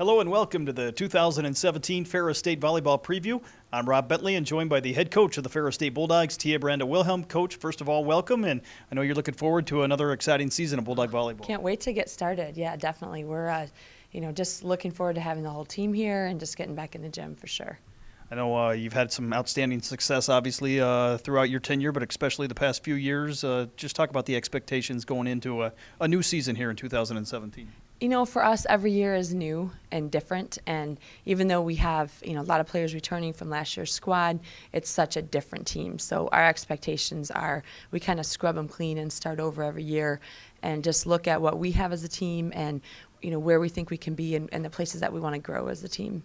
Hello and welcome to the 2017 Ferris State Volleyball Preview. I'm Rob Bentley and joined by the head coach of the Ferris State Bulldogs, Tia Branda Wilhelm. Coach, first of all, welcome, and I know you're looking forward to another exciting season of Bulldog Volleyball. Can't wait to get started. Yeah, definitely. We're just looking forward to having the whole team here and just getting back in the gym for sure. I know you've had some outstanding success, obviously, throughout your tenure, but especially the past few years. Just talk about the expectations going into a new season here in 2017. You know, for us, every year is new and different, and even though we have, a lot of players returning from last year's squad, it's such a different team. So our expectations are we kind of scrub them clean and start over every year and just look at what we have as a team and, where we think we can be and the places that we want to grow as a team.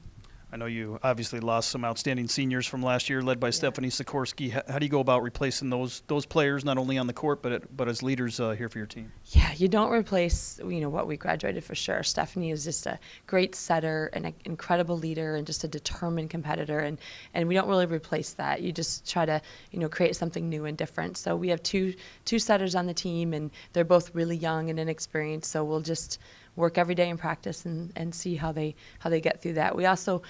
I know you obviously lost some outstanding seniors from last year, led by Stephanie Sikorsky. How do you go about replacing those players, not only on the court but as leaders here for your team? Yeah, you don't replace what we graduated for sure. Stephanie is just a great setter and an incredible leader and just a determined competitor, and we don't really replace that. You just try to create something new and different. So we have two setters on the team, and they're both really young and inexperienced. So we'll just work every day in practice and see how they get through that. We also,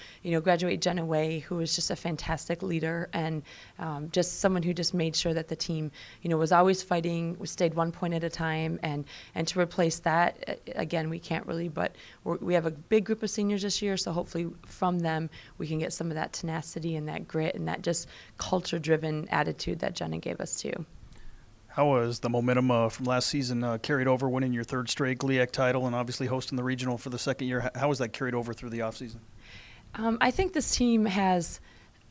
graduate Jenna Way, who was just a fantastic leader and just someone who just made sure that the team, was always fighting. We stayed 1 point at a time, and to replace that, again, we can't really. But we have a big group of seniors this year, so hopefully from them we can get some of that tenacity and that grit and that just culture-driven attitude that Jenna gave us too. How was the momentum from last season carried over, winning your third straight GLIAC title and obviously hosting the regional for the second year? How was that carried over through the offseason? I think this team has,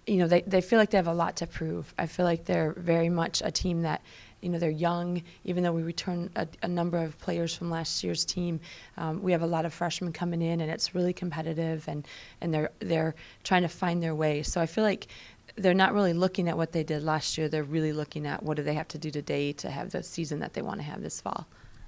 they feel like they have a lot to prove. I feel like they're very much a team that, they're young. Even though we return a number of players from last year's team, we have a lot of freshmen coming in, and it's really competitive, and they're trying to find their way. So I feel like they're not really looking at what they did last year. They're really looking at what do they have to do today to have the season that they want to have this fall.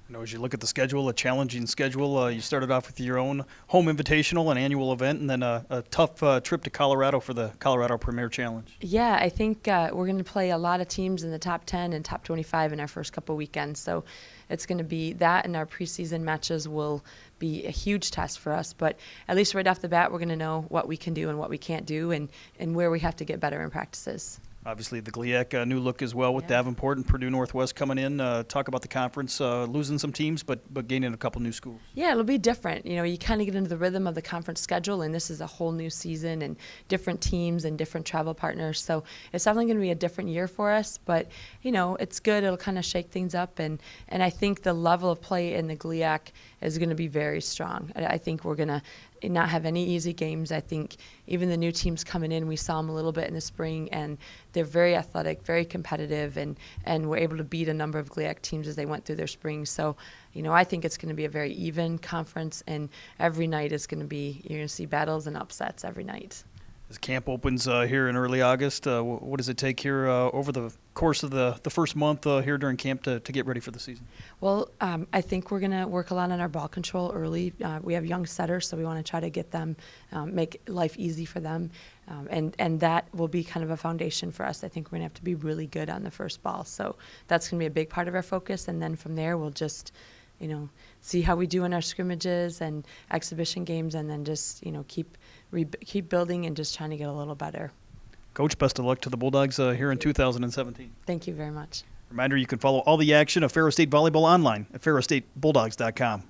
I know as you look at the schedule, a challenging schedule, you started off with your own home invitational, an annual event, and then a tough trip to Colorado for the Colorado Premier Challenge. Yeah, I think we're going to play a lot of teams in the top 10 and top 25 in our first couple weekends. So it's going to be that, and our preseason matches will be a huge test for us. But at least right off the bat, we're going to know what we can do and what we can't do and where we have to get better in practices. Obviously, the GLIAC new look as well with Davenport and Purdue Northwest coming in. Talk about the conference, losing some teams, but gaining a couple new schools. Yeah, it'll be different. You kind of get into the rhythm of the conference schedule, and this is a whole new season and different teams and different travel partners. So it's definitely going to be a different year for us, but, it's good. It'll kind of shake things up, and I think the level of play in the GLIAC is going to be very strong. I think we're going to not have any easy games. I think even the new teams coming in, we saw them a little bit in the spring, and they're very athletic, very competitive, and were able to beat a number of GLIAC teams as they went through their spring. So, I think it's going to be a very even conference, and every night is going to be, you're going to see battles and upsets every night. As camp opens here in early August, what does it take here over the course of the first month here during camp to get ready for the season? Well, I think we're going to work a lot on our ball control early. We have young setters, so we want to try to get them, make life easy for them, and that will be kind of a foundation for us. I think we're going to have to be really good on the first ball, so that's going to be a big part of our focus, and then from there we'll just see how we do in our scrimmages and exhibition games, and then just, keep building and just trying to get a little better. Coach, best of luck to the Bulldogs here in 2017. Thank you very much. Reminder, you can follow all the action of Ferris State Volleyball online at ferrisstatebulldogs.com.